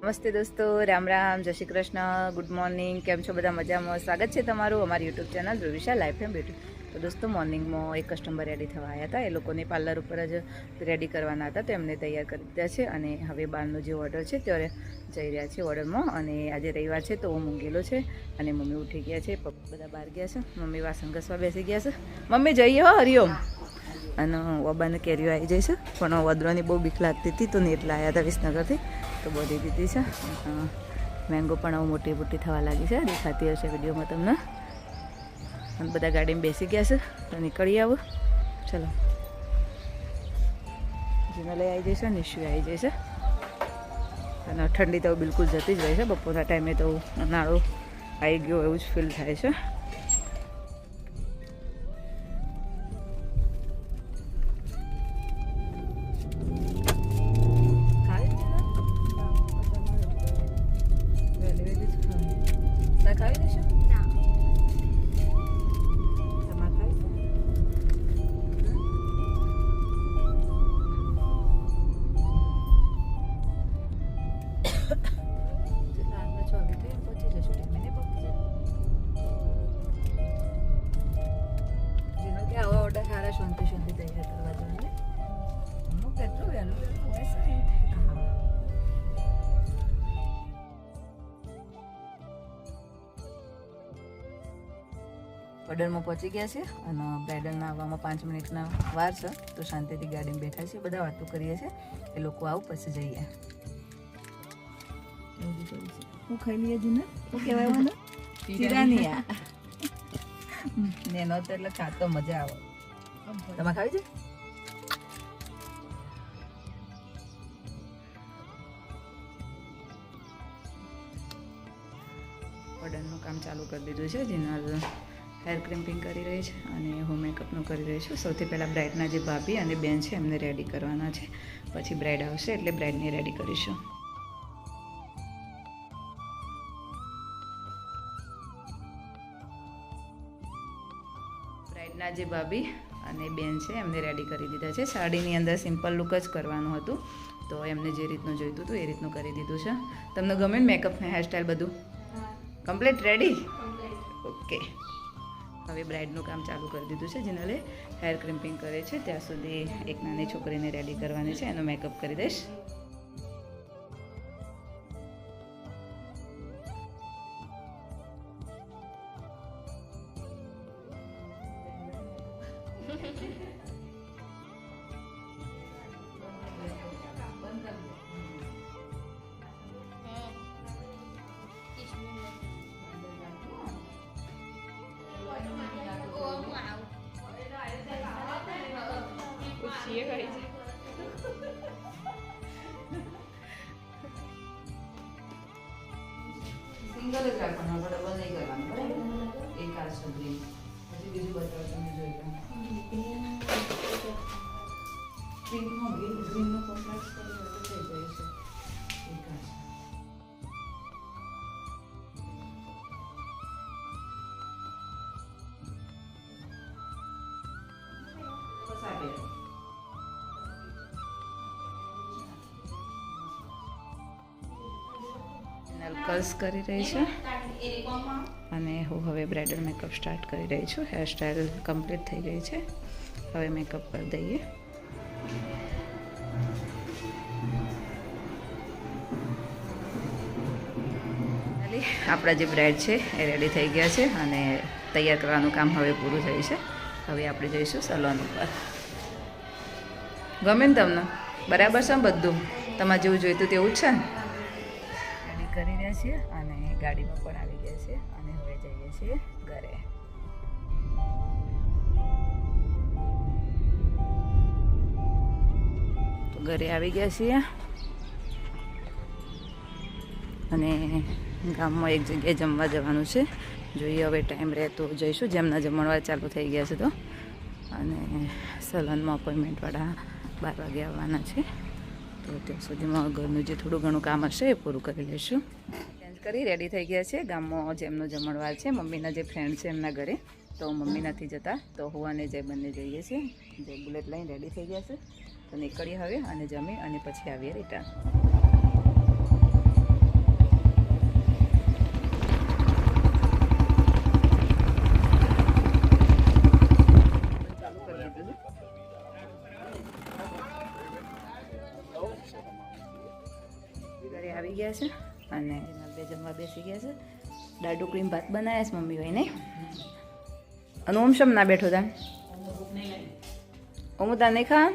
નમસ્તે દોસ્તો, રામ રામ, જય શ્રી કૃષ્ણ, ગુડ મોર્નિંગ. કેમ છો બધા? મજામાં? સ્વાગત છે તમારું અમારી YouTube channel Dhruvisha life and beauty. તો દોસ્તો, મોર્નિંગમાં એક કસ્ટમર રેડી થવા આવ્યા હતા. એ લોકોને પાર્લર ઉપર જ રેડી કરવાના હતા, તો એમને તૈયાર કરી દીધા છે. અને હવે બહારનો જે ઓર્ડર છે ત્યારે જઈ રહ્યા છે ઓર્ડરમાં. અને આજે રવિવાર છે તો હું મૂંગેલો છે અને મમ્મી ઉઠી ગયા છે, બધા બહાર ગયા છે. મમ્મી વાસણ ઘસવા બેસી ગયા છે. મમ્મી જઈએ હો, હરિઓમ. અને ઓબાને કેરીઓ આવી જાય છે, પણ વદરાની બહુ બીક લાગતી હતી તો નેટ લાવ્યા હતા વિસનગરથી, તો બધી દીધી છે. મેંગો પણ હવે મોટી મોટી થવા લાગી છે, દેખાતી હશે વિડીયોમાં તમને. અને બધા ગાડીમાં બેસી ગયા છે, તો નીકળી આવો. ચલો, જીનો લઈ આવી જઈશે, નિશ્ચય આવી જશે. અને ઠંડી તો બિલકુલ જતી જ રહે છે. બપોરના ટાઈમે તો ઉનાળો આવી ગયો એવું જ ફીલ થાય છે. શાંતિ શાંતિ તૈયાર કરવા જોઈએ. હું કેટલું વહેલું હોય છે. ઓર્ડરમાં પહોંચી ગયા છે અને બ્રાઇડલના આવવામાં 5 મિનિટના વાર છે, તો શાંતિથી ગાડીમાં બેઠા છે, બધા વાતો કરીએ છીએ. એ લોકો આવું પછી જઈએ. હું ખાઈ લઈએ જુને, શું કહેવાય મને? ચીરાનિયા. નેનો તો એટલે ખાતો મજા આવે. તમે ખાવી છે? ઓર્ડરનું કામ ચાલુ કરી દીધું છે. જેના હેર ક્રિમ્પિંગ કરી રહી છે અને હું મેકઅપનું કરી રહી છું. સૌથી પહેલાં બ્રાઇડના જે ભાભી અને બેન છે એમને રેડી કરવાના છે. પછી બ્રાઇડ આવશે એટલે બ્રાઇડને રેડી કરીશું. બ્રાઇડના જે ભાભી અને બેન છે એમને રેડી કરી દીધા છે. સાડીની અંદર સિમ્પલ લુક જ કરવાનું હતું, તો એમને જે રીતનું જોઈતું હતું એ રીતનું કરી દીધું છે. તમને ગમે ને મેકઅપ ને હેરસ્ટાઈલ બધું કમ્પ્લીટ રેડી? ઓકે. હવે બ્રાઇડનું કામ ચાલુ કરી દીધું છે. જેનાલે હેર ક્રિમ્પિંગ કરે છે ત્યાં સુધી એક નાની છોકરીને રેડી કરવાની છે, એનો મેકઅપ કરી દઈશ. સિંગલ જ રાખવાનું, ડબલ નહીં કરવાનું, બરાબર? એક આ સુધી પછી બીજું બતાવો તમે જોઈ લો. પિંકમાં ગ્રીનનો કોન્ટ્રાસ્ટ કર્યો તો થઈ જાય છે. એક આ કર્સ કરી રહી છે અને હું હવે બ્રાઇડલ મેકઅપ સ્ટાર્ટ કરી રહી છું. હેરસ્ટાઈલ કમ્પ્લીટ થઈ ગઈ છે. હવે મેકઅપ કરી દઈએ. આપણા જે બ્રાઇડ છે એ રેડી થઈ ગયા છે અને તૈયાર કરવાનું કામ હવે પૂરું થયું છે. હવે આપણે જઈશું સલોન ઉપર. ગમે ને તમને? બરાબર છે ને બધું? તમારે જેવું જોઈતું તેવું જ છે ને? કરી રહ્યા છીએ અને ગાડીમાં પણ આવી ગયા છે અને હવે જઈએ છીએ ઘરે. તો ઘરે આવી ગયા છીએ અને ગામમાં એક જગ્યાએ જમવા જવાનું છે. જોઈએ હવે ટાઈમ રહે તો જઈશું. જેમના જમણવાર ચાલુ થઈ ગયા છે તો. અને સલૂનમાં અપોઇન્ટમેન્ટવાળા 12 વાગે આવવાના છે, તો ત્યાં સુધીમાં ઘરનું જે થોડું ઘણું કામ હશે એ પૂરું કરી લઈશું. ચેન્જ કરી રેડી થઈ ગયા છે. ગામમાં જેમનો જમણવાર છે, મમ્મીના જે ફ્રેન્ડ છે એમના ઘરે, તો મમ્મી નથી જતા, તો હું અને જય બંને જઈએ છીએ. જય બુલેટ લઈને રેડી થઈ ગયા છે, તો નીકળીએ હવે અને જમી અને પછી આવીએ રિટર્ન. ઘરે આવી ગયા છે અને બે જમવા બેસી ગયા છે. દાળ ઢોકળી ભાત બનાવ્યા છે મમ્મી હોય નહીં. અને ઓમ શમ ના બેઠો તા ઓમ તા નહીં ખા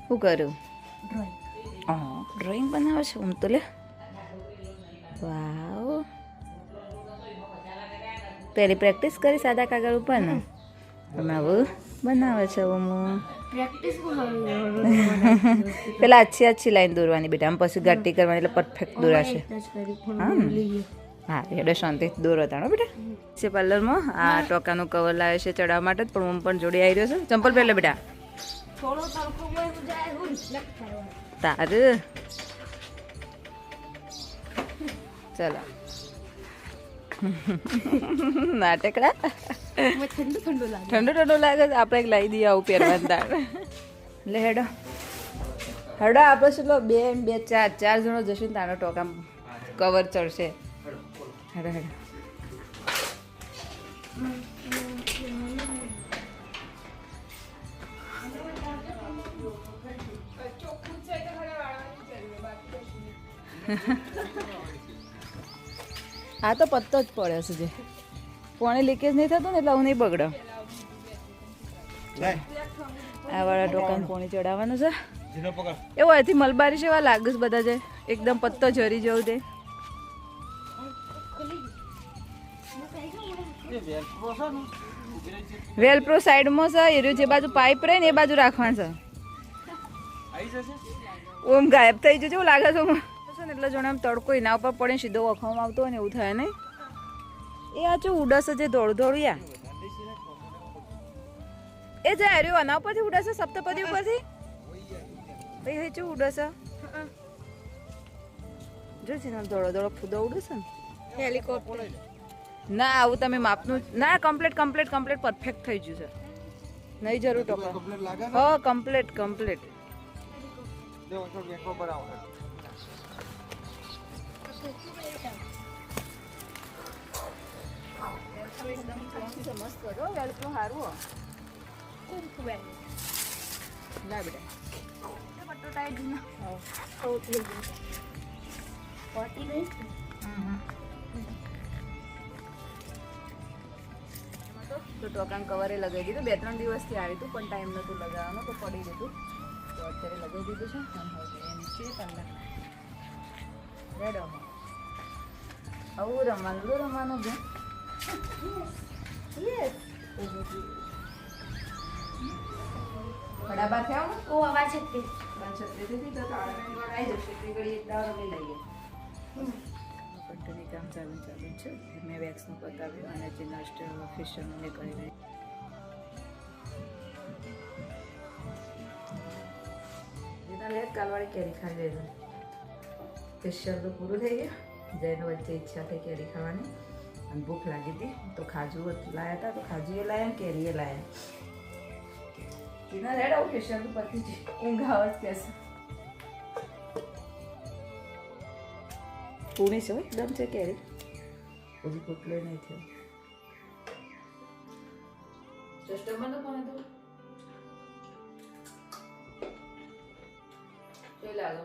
શું કર્યું? ડ્રોઈંગ બનાવે છે ઓમ તો લે. વાવ પહેલી પ્રેક્ટિસ કરી સાદા કાગળ ઉપર ને તમે આવું બનાવે છે ઓમ. પેલા अच्छी લાઈન દોરવાની બેટા, આમ પછી ઘાટી કરવાની એટલે પરફેક્ટ દોરાશે. હા એટલે શાંતિ દોરો તાણો બેટા. છે પાર્લરમાં આ ટોકાનું કવર લાવે છે ચડાવવા માટે, પણ ઓમ પણ જોડે આવી રહ્યો છે. ચંપલ પહેલે બેટા તારું. ચલો નાટકડા ઠંડુ લાગે છે. આપણે લાવી દઈએ આવું પહેરવાનું તાર. એટલે હેડો હેડો આપણે શું 2 2 4 જણો જશું ને તારો ટોકા કવર ચડશે. હેડો હેડો આ તો પત્તો જ પડે છે જે પાણી લીકેજ નહીં થતું ને એટલે આવું નહીં બગડે. આ વાળા ટોકાને પાણી ચડાવવાનું છે. એવું અહીંથી મલબારી જેવા લાગે છે બધા જે એકદમ પત્તો જરી જવું તે. વેલપ્રો સાઈડમાં છે એર્યું જે બાજુ પાઇપ રહે ને એ બાજુ રાખવાનું છે. ઓમ ગાયબ થઈ જશે એવું લાગે છે ને એટલે જોડે આમ તડકો એના ઉપર પડે સીધો વખવામાં આવતો હોય ને એવું થાય નહીં. એ આ જો ઉડશે જે દોડું યા એ જે આર્યો આના ઉપરથી ઉડશે સપ્તપદી ઉપરથી ભાઈ શું ઉડશે જો છે ને દોડો ફૂદો ઉડશે ને હેલિકોપ્ટર. ના આવું તમે માપનું ના કમ્પ્લીટ પરફેક્ટ થઈ ગયું છે. નહીં જરૂર ટોકા હા કમ્પ્લીટ મસ્ત કરો વેલકમ સારું ના બેટા પટ્ટો ટાઈટ તો ટોકાન કવરે લગાવી દીધું. 2-3 દિવસથી આવ્યું હતું પણ ટાઈમ નહોતું લગાવવાનો તો પડી દીધું. તો અત્યારે લગાવી દીધું છે. નીચે કલાક રેડોમાં આવું રમવાનું છે. બરાબર થયા ઓ અવાજ છત્રી તો આવી જશે તે ઘડી એક દાવ લઈ લઈએ. કંટીન્યુ કામ ચાલુ છે. મેં વેક્સનું બતાવ્યું અને જે લાસ્ટ ફેશિયલનું મેં કરી રહી. જેના લેટ કાલવાળી કેરી ખાઈ લેજો. ફેશિયલ તો પૂરું થઈ ગયું. જેનો વચ્ચે ઈચ્છા થઈ કેરી ખાવાની અને ભૂખ લાગી હતી તો ખાજુ લાયા હતા તો ખાજુ એ લાયા કેરી એ લાયા. જેના લેટ આવું ફેશિયલ તો પતી જ ઊંઘ આવે જ કહેશે. પૂરી છે એકદમ છે કેરી હજી પોટલો નહીં થયો. કસ્ટમર તો કોને તો જોઈ લાગો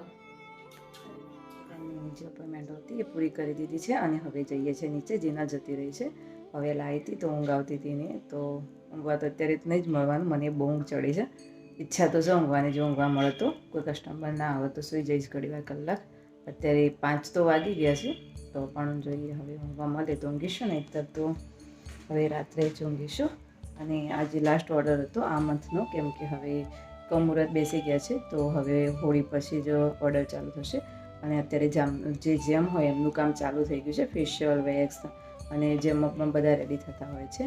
જે અપોઇન્ટમેન્ટ હતી એ પૂરી કરી દીધી છે અને હવે જઈએ છીએ નીચે. જીના જતી રહી છે. હવે લાવી હતી તો ઊંઘ આવતી હતી ને તો ઊંઘવા તો અત્યારે નહીં જ મળવાનું. મને બહુ ઊંઘ ચડી છે. ઈચ્છા તો છે ઊંઘવાની. જો ઊંઘવા મળે તો કોઈ કસ્ટમર ના આવે તો સુઈ જઈશ ઘડી વાર કલાક. અત્યારે 5 તો વાગી ગયા છે તો પણ જોઈએ હવે ઊંઘવા મળે તો ઊંઘીશું ને અત્યારે તો હવે રાત્રે જ ઊંઘીશું. અને આજે લાસ્ટ ઓર્ડર હતો આ મંથનો કેમ કે હવે કમુહૂર્ત બેસી ગયા છે તો હવે હોળી પછી જ ઓર્ડર ચાલુ થશે. અને અત્યારે જેમ હોય એમનું કામ ચાલુ થઈ ગયું છે. ફેશિયલ વેક્સ અને જેમ પણ બધા રેડી થતા હોય છે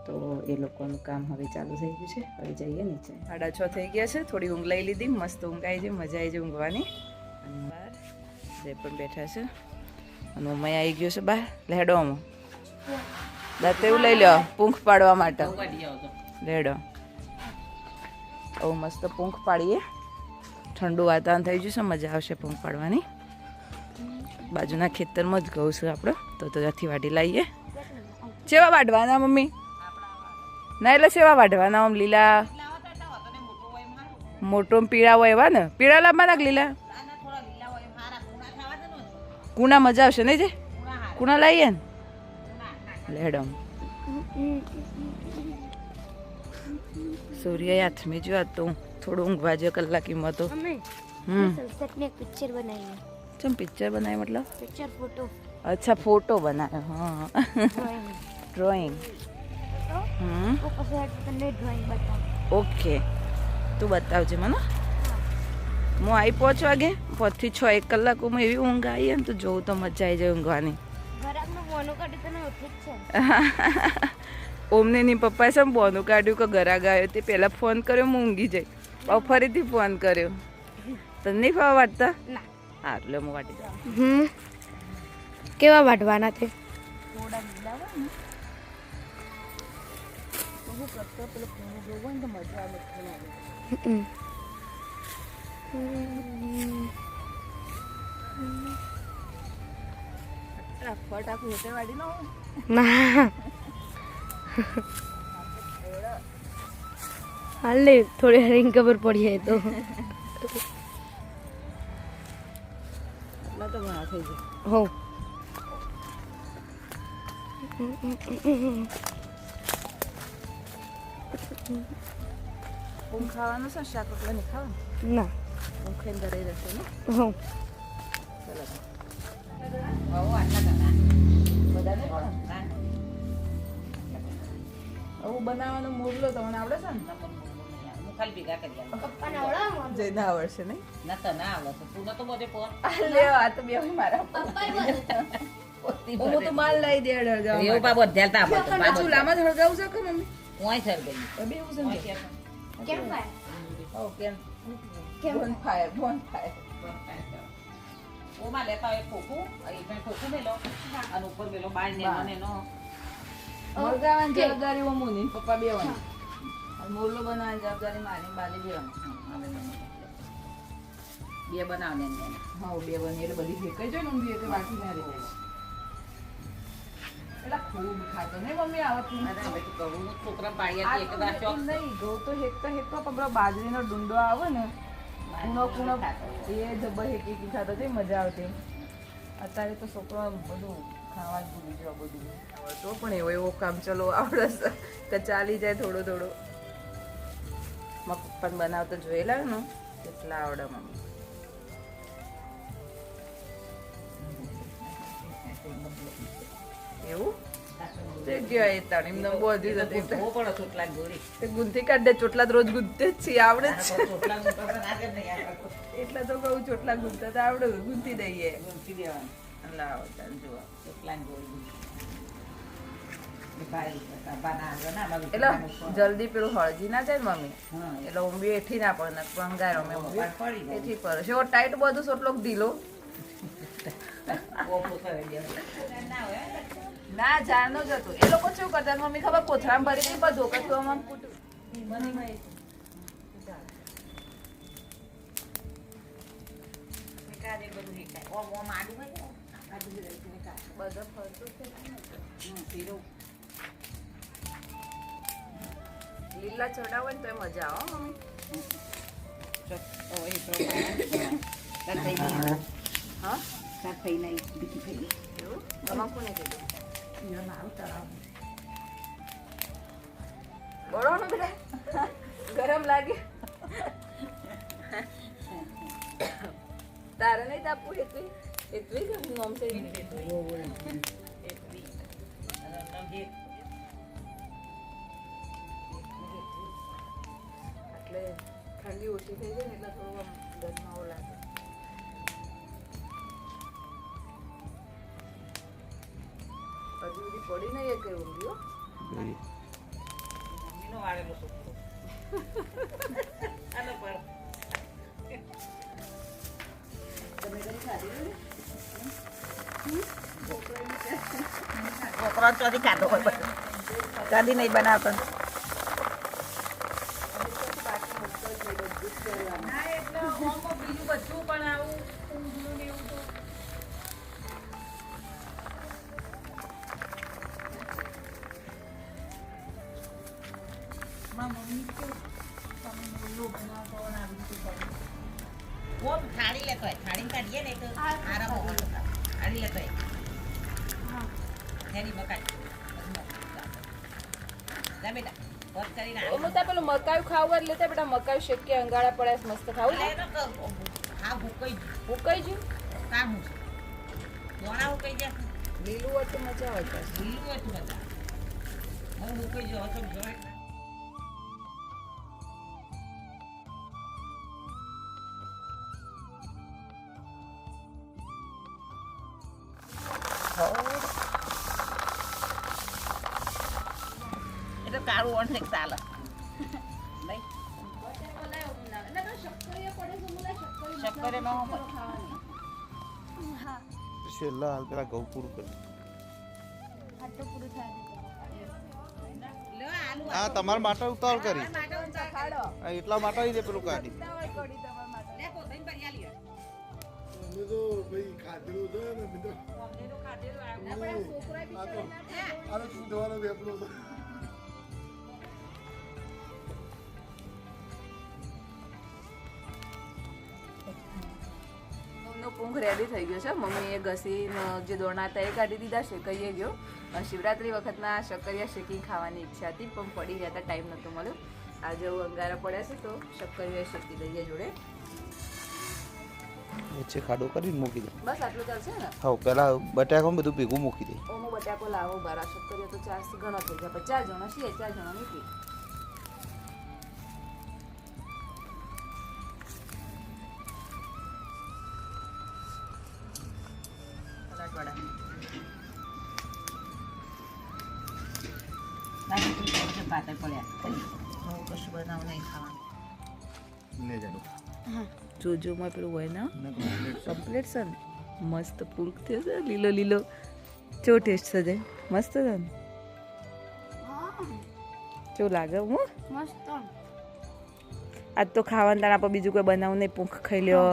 તો એ લોકોનું કામ હવે ચાલુ થઈ ગયું છે. હવે જઈએ નીચે. 6:30 થઈ ગયા છે. થોડી ઊંઘ લઈ લીધી. મસ્ત ઊંઘ આવી જાય. મજા આવી જાય ઊંઘવાની. અને બહાર જે પણ બેઠા છે અને ઉમય આવી ગયો છે બહાર લેડોમાં. દાંત એવું લઈ લો પૂંખ પાડવા માટે. લેડો આવું મસ્ત પૂંખ પાડીએ. ઠંડુ વાતાવરણ થઈ ગયું છે. મજા આવશે પૂંખ પાડવાની. બાજુના ખેતરમાં જ ઘઉં છે આપણે તો ત્યાંથી વાઢી લાવીએ. સેવા વાઢવાના મમ્મી ના એટલે સેવા વાઢવાના આમ લીલા મોટો પીળા હોય એવા ને પીળા લાવવાના લીલા કુણા મજા આવશે નહીં જે કુણા લાવીએ ને લેડમ સૂર્ય હાથમાં જો આ તો થોડું ઊંઘવા જો કલાકીમાં તો પિક્ચર બનાવી ચમ પિક્ચર બનાવી મતલબ પિક્ચર ફોટો અચ્છા ફોટો બનાવ્યો હા ડ્રોઈંગ ડ્રોઈંગ બતાવ ઓકે તું બતાવજે મને હું આવી 5 વાગે 5 થી 6 1 કલાકમાં એવી ઊંઘ આવી ને તો જોઉં તો મજા આવી જાય ઊંઘવાની ઓમને ની પપ્પાએ સમ બોનું કાઢ્યું કે ઘરા ગયો તે પહેલાં ફોન કર્યો હું ઊંઘી જાય ફરીથી ફોન કર્યો તને નહીં ફાવા વાટતા હા એટલે હું વાટી જાઉં કેવા વાટવાના તે થોડા લીલા હોય ને તો હું કરતો પેલો ફોન જોવો ને તો મજા આવે ફટ આખું હેઠે વાડી ન ના હાલ થોડી હરીને ખબર પડી જાય તો એટલા તો ઘણા થઈ જાય હો ઊંઘ ખાવાનું છે શાક રોટલા નહીં ખાવાનું ના ઊંઘ ખાઈને ઘરે રહેશે ને હો ચલો બધા આવું બનાવવાનો મોરલો તમને આવડે છે ને ખાલી ભેગા કરી જે ના આવડશે નહીં ના તો ના આવડે તું તો બધે પોર લે આ તો બે મારા હું તો માલ લઈ દે હળગાવ એવું બા બધે તા બધે ચૂલામાં જ હળગાવું છે કે મમ્મી ઓય સર ગઈ બે એવું છે કેમ ભાઈ ઓકે બોન ફાયર ઓ માં લેતા હોય ખોખું અહીં પણ ખોખું મેલો અને ઉપર મેલો બાર ને મને નો હળગાવાની જવાબદારી મમ્મીની પપ્પા બેવાની અને મોરલો બનાવવાની જવાબદારી મારી બાલી બેવાની બે બનાવને ને હા બે બની એટલે બધી ભેકાઈ જાય ને ઊંધી એટલે બાકી ના રહી જાય એટલે ખૂબ ખાતો ને મમ્મી આવતું અરે બેટી કહું છોકરા પાડ્યા એક વાર ચોક નહીં ઘઉં તો હેકતા પણ બાજરીનો ડુંડો આવે ને કૂણો એ જબર હેકી ખાતો તે મજા આવતી અત્યારે તો છોકરો બધું ખાવા જ ભૂલી જવા બધું તો પણ એવો કામ ચલો આવડે કે ચાલી જાય થોડો મારા પપ્પાને બનાવતા જોયેલા ને એટલા આવડે મમ્મી એવું જગ્યાએ તાણી એમને બોધી જતી ઓ પણ છોટલા ગોરી તે ગુંથી કાઢ દે ચોટલા તો રોજ ગુંથે જ છીએ આવડે જ છે છોટલા નું તો નાગે નહીં આવડે એટલા તો કહું ચોટલા ગુંથતા તો આવડે ગુંથી દઈએ ગુંથી દેવાનું લાવો તાન જુઓ છોટલા ગોરી ભાઈ બનાવ્યો ના મારું એટલે જલ્દી પેલું હળજી ના જાય ને મમ્મી હા એટલે ઊંબી એઠી ના પડે ને પંગાર અમે ઊંબી પડી જાય એથી પડે છે ટાઈટ બધું સોટલો ઢીલો ઓ પોતા દે ના હોય ના જાણ જ હતું એ લોકો શું કરતા મમ્મી ખબર કોથરામ ભરી દઈ બધું કશું આમ કૂટું કાજે બધું હિકાય ઓ આડું હોય આ બધું રહી કા બધો ફરતો છે પીરો લીલા ચડા હોય ને તો મજા આવે મમ્મી ઓ એ પ્રમાણે હા થઈ નહીં બીજી થઈ એવું તમાકુ ને કીધું યો ના ઉતાર બળો ને બેટા ગરમ લાગે તારે નહીં તાપવું એટલી એટલી કે નોમ છે એટલે ઠંડી ઓછી થઈ જાય ને એટલે થોડું આમ ગરમાવો લાગે હજુ સુધી પડી નહીં એક ઊંઘ્યો મમ્મીનો વાળેલો છોકરો આનો પર તમે કઈ ખાધી છોકરો ચોથી ખાતો હોય બધું કદી નહીં બનાવતો ના એટલે આમાં બીજું બધું પણ આવું ઊંઘનું ને એવું તો મમ્મી કેવું તમે મોલું બનાવતો ને આવી રીતે કરો થાળી લેતો હોય થાળી કાઢીએ ને તો આરામ ખાલી હતો એની બકાઈ જા બેટા બસ કરીને અમુતા પેલું મકાઈ ખાવું જ લેતા બેટા મકાઈ શેકી અંગાડા પડે મસ્ત ખાવું આ ભૂકાઈ ઉકાઈ જ્યું કામ છે દોણા ઉકાઈ જાય લીલું હોય તો મજા આવે પાછું. લીલું હતું બધા હું ઉકાઈ જો તો જોઈ એ તો કાળું ઓણ એક ચાલે નહીં શક્કરે ન હોય છેલ્લા હાલ પેલા ઘઉં પૂરું કરી આ તમારા માટે ઉતાવળ કરી આ એટલા માટે જ પેલું કાઢી અમે તો ભાઈ ખાધેલું છે ને અમે તો આનો શું થવાનો વેપલો છે નો પૂંખ રેડી થઈ ગયો છે મમ્મીએ ઘસીને જે દોણા હતા એ કાઢી દીધા શેકાઈએ ગયો શિવરાત્રી વખતના શક્કરિયા શેકી ખાવાની ઈચ્છા હતી પણ પડી ગયા હતા ટાઈમ નહોતો મળ્યો આજે અંગારા પડ્યા છે તો શક્કરિયા શેકી દઈએ જોડે વચ્ચે ખાડો કરીને મૂકી દે બસ આટલું ચાલશે ને હા પેલા બટાકા બધું ભેગું મૂકી દે ઓમો બટાકો લાવો બારા શક્કરિયા તો 4 ઘણો થઈ ગયા 50 જણા છીએ 4 જણા નીકળી પાતળ પડ્યા હું કશું બનાવું નહીં ખાવાનું લે જાડો જોજોમાં પેલું હોય ને કમ્પ્લીટ છે ને મસ્ત પૂરક થયો છે લીલો લીલો ચો ટેસ્ટ છે મસ્ત છે ને ચો લાગે હું મસ્ત આજ તો ખાવાનું તારા પર બીજું કોઈ બનાવું નહીં પૂંખ ખાઈ લ્યો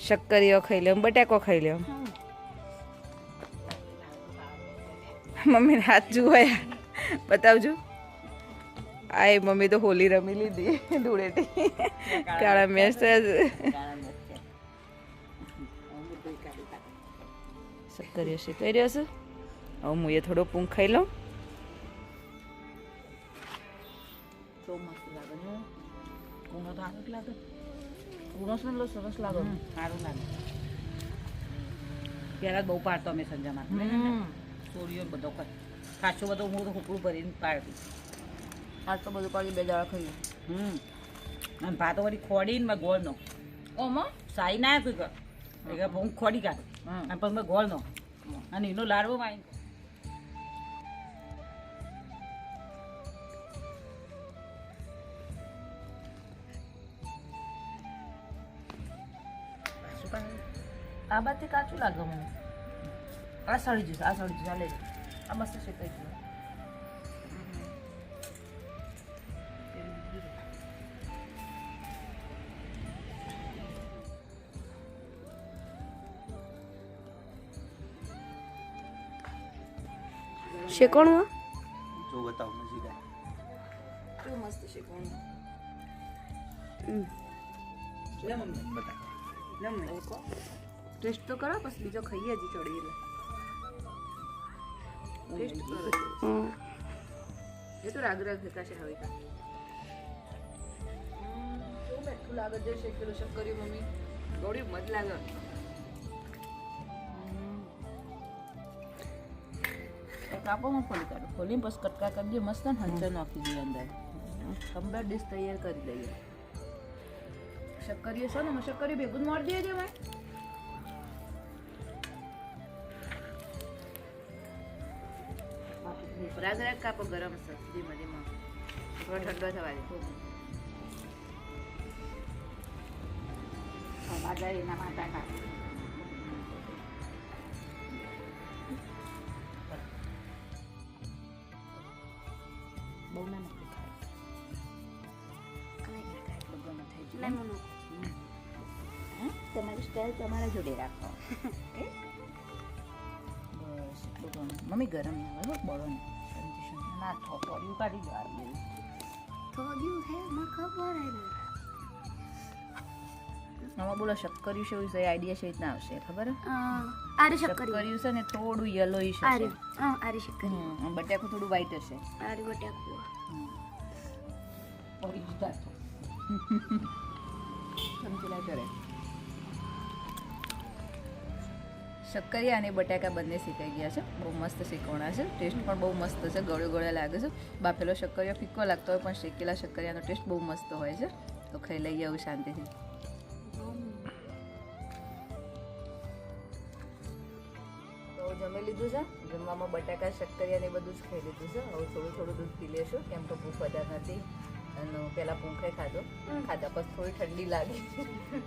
શક્કરીઓ ખાઈ લ્યો બટાકો ખાઈ લ્યો મમ્મીને હાથ જુઓ બતાવજો આ મમ્મી તો હોલી રમી લીધી ધૂળેટી કાળા મેસ શક્કરીઓ શેકાઈ રહ્યો છે હવે હું એ થોડો પૂંખ ખાઈ લઉં તો મસ્ત લાગે ને કૂણો તો સારું જ લાગે કૂણો છે સરસ લાગે સારું લાગે પહેલાં બહુ પાડતો અમે સંજામાં ચોરીઓ બધો ખાસો બધો હું તો હુકડું ભરીને પાડતી આજ તો બધું પાછી 2 દાડા ખાઈ અને ભાતો વળી ખોડીને મેં ગોળનો ઓમાં સાઈ ના આપ્યું કે હું ખોડી કાઢ અને પછી મેં ગોળનો અને એનો લાડવો વાળી આ બાજુ કાચું લાગે મને આ સળી જશે આ લે આ મસ્ત શેકાઈ ગયું શેકોણમાં જો બતાવ નજીક કેવું મસ્ત શેકવાનું બતા ટેસ્ટ તો કરો પછી બીજો ખાઈએ હજી ચડી એટલે ટેસ્ટ કરો એ તો રાગ રાગ થતા છે હવે કેવું મીઠું લાગે છે શેકેલું શક્કરી મમ્મી થોડી મજ લાગે કાપોમાં ખોલી કાઢો ખોલીને પછી કટકા કરી દઈએ મસ્ત ને હંચર નાખી દઈએ અંદર કમ્પ્લીટ ડિશ તૈયાર કરી દઈએ શક્કરીઓ છે ને શક્કરી ભેગું જ મારી દઈએ ભાઈ રાગ રાગ કાપો ગરમ છે ધીમે ધીમે થોડો ઠંડો થવા દે બાજારીના માટા કાઢ બહુ ના નથી તમારી સ્ટાઈલ તમારા જોડે રાખો બસ એટલું ઘણું મમ્મી ગરમ ના હોય બળો ના થોડું કાઢી દો થોડ્યું હે મને ખબર હે આમાં બોલો શક્કરિયું છે વિશે આઈડિયા છે રીતના આવશે ખબર હે? આરે શક્કરી શક્કરિયું છે ને થોડું યલોઈશ આરે હશે. આરે શક્કરી બટાકું થોડું વ્હાઈટ હશે. આરે બટાકું પડી જતા સમજી લા કરે. શક્કરિયા અને બટાકા બંને શેકાઈ ગયા છે. બહુ મસ્ત શેકવણા છે. ટેસ્ટ પણ બહુ મસ્ત છે. ગળ્યો ગળ્યો લાગે છે. બાફેલો શક્કરિયો ફીકો લાગતો હોય પણ શેકેલા શક્કરિયાનો ટેસ્ટ બહુ મસ્ત હોય છે. તો ખાઈ લઈએ આવું શાંતિથી. તો જમી લીધું છે. જમવામાં બટાકા શક્કરિયા ને બધું જ ખાઈ લીધું છે. હવે થોડું થોડું દૂધ પી લેશું કેમ કે ભૂખ વધારે નથી. અને પેલા પૂંખે ખાધા પછી થોડી ઠંડી લાગી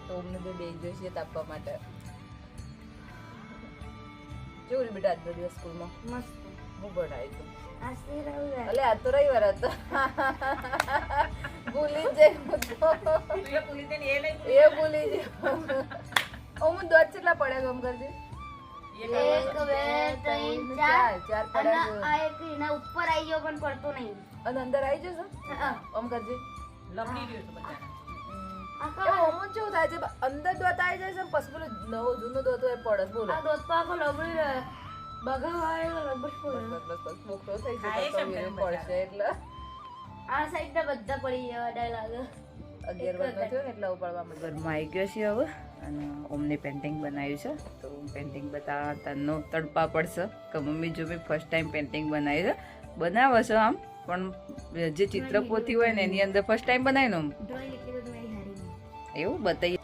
તો અમને બે જોઈશે તાપવા માટે. કેવું બેટા આજનો દિવસ સ્કૂલમાં? મસ્ત હું ભણાવી તું? આસી રવિવાર અલે આ તો રવિવાર હતો. ભૂલી જ એ ભૂલી જ. હું દોઢ કેટલા પડ્યા ગમ કરજે. 1 2 3 ચાર 4 પડ્યા અને આ એક એના ઉપર આવી ગયો પણ પડતો નહીં અને અંદર આવી જશો ઓમ કરજે. લપડી રહ્યો છે બધા ઓમ જ કેવું થાય છે અંદર દોત આવી જાય છે ને પછી પેલું નવો જૂનો દોત હોય પડે બોલો. આ દોત પાકો લબડી રહ્યો બગાવાળો લબડ પડ્યો બસ મોકળો થઈ જશે તો વીરો પડશે એટલે આ સાઈડ ના બધા પડી જવા ડાય લાગે 11 વાગ્યો થયો ને એટલે ઉપાડવામાં ઘરમાં આવી ગયો છે હવે. અને ઓમને પેન્ટિંગ બનાવ્યું છે તો પેન્ટિંગ બતાવવા તનનો તડપા પડશે કે મમ્મી જો મેં ફર્સ્ટ ટાઈમ પેન્ટિંગ બનાવી છે. બનાવો છો આમ પણ જે ચિત્રપોથી હોય ને એની અંદર ફર્સ્ટ ટાઈમ બનાવ્યું ને ડ્રોઈંગ એટલી બધી મારી હારી નહીં એવું બતાવીએ.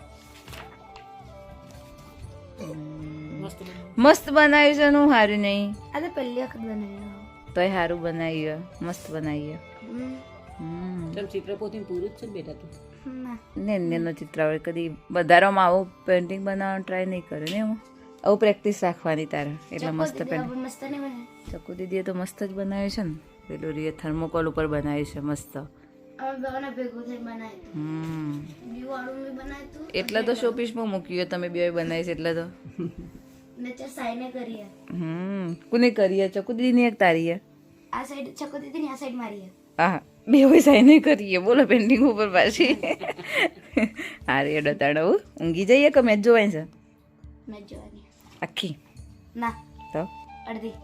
મસ્ત મસ્ત બનાવ્યું છે નું સારું નહીં આ તો પહેલી વખત બનાવ્યું તોય સારું બનાવ્યું મસ્ત બનાવ્યું. તમ ચિત્રપોથી પૂરું જ છે ને બેટા તું ના ને એનો ચિત્રાવળ કદી વધારામાં આવું પેન્ટિંગ બનાવવાનું ટ્રાય નહીં કર્યો ને એમાં આવું પ્રેક્ટિસ રાખવાની તારે એટલે મસ્ત પેન્ટિંગ. મસ્ત નહીં બને ચકુ દીદીએ તો મસ્ત જ બનાવ્યું છે ને પેલું રીએ થર્મોકોલ ઉપર બનાવ્યું છે મસ્ત. અમે બેને ભેગું થઈ બનાવ્યું બીજું વાળું મેં બનાવ્યું હતું એટલે તો શોપીસમાં મૂક્યું તમે બે બનાવી છે એટલે તો. નેચર સાઈને કરીએ કોને કરીએ ચકુ દીદીની એક તારી આ સાઈડ છકો દીધી ને આ સાઈડ મારીએ હા બે હોય સાઈને કરીએ બોલો પેન્ટિંગ ઉપર પાછી. આ રે ડતાડવું ઊંઘી જઈએ કે મેચ જોવાય છે મેચ જોવાની આખી ના તો અડધી.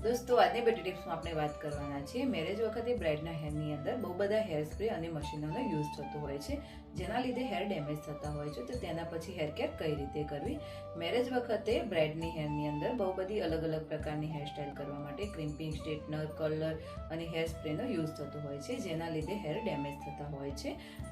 દોસ્તો આજની બેટી ટિપ્સમાં આપણે વાત કરવાના છીએ મેરેજ વખતે બ્રાઇડના હેરની અંદર બહુ બધા હેર સ્પ્રે અને મશીનોનો યુઝ થતો હોય છે જેના લીધે હેર ડેમેજ થતા હોય છે તો તેના પછી હેર કેર કઈ રીતે કરવી. મેરેજ વખતે બ્રાઇડની હેરની અંદર બહુ બધી અલગ અલગ પ્રકારની હેરસ્ટાઇલ કરવા માટે ક્રિમ્પિંગ સ્ટ્રેટનર કલર અને હેર સ્પ્રેનો યુઝ થતો હોય છે જેના લીધે હેર ડેમેજ થતા હોય છે.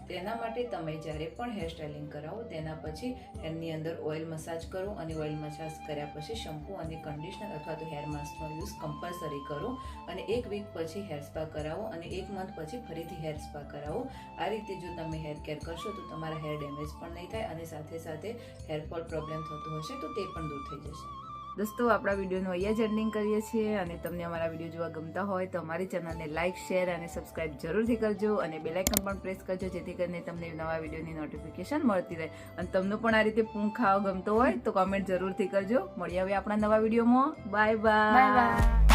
તેના માટે તમે જ્યારે પણ હેર સ્ટાઇલિંગ કરાવો તેના પછી હેરની અંદર ઓઇલ મસાજ કરો અને ઓઇલ મસાજ કર્યા પછી શેમ્પૂ અને કન્ડિશનર અથવા તો હેર માસ્કનો યુઝ કમ્પલસરી કરો અને 1 વીક પછી હેર સ્પા કરાવો અને 1 મંથ પછી ફરીથી હેર સ્પા કરાવો. આ રીતે જો તમે હેર કેર કરશો તો તમારા હેર ડેમેજ પણ નહીં થાય અને સાથે સાથે હેરફોલ પ્રોબ્લેમ થતો હશે તો તે પણ દૂર થઈ જશે. દોસ્તો આપણા વિડીયોનું અહીંયા જ એન્ડિંગ કરીએ છીએ અને તમને અમારા વિડીયો જોવા ગમતા હોય તો અમારી ચેનલને લાઇક શેર અને સબસ્ક્રાઇબ જરૂરથી કરજો અને બેલ આઇકન પણ પ્રેસ કરજો જેથી કરીને તમને નવા વિડીયોની નોટિફિકેશન મળતી રહે. અને તમને પણ આ રીતે પૂંખ ખાવા ગમતો હોય તો કોમેન્ટ જરૂરથી કરજો. મળીએ હવે આપણા નવા વિડીયોમાં. Bye bye.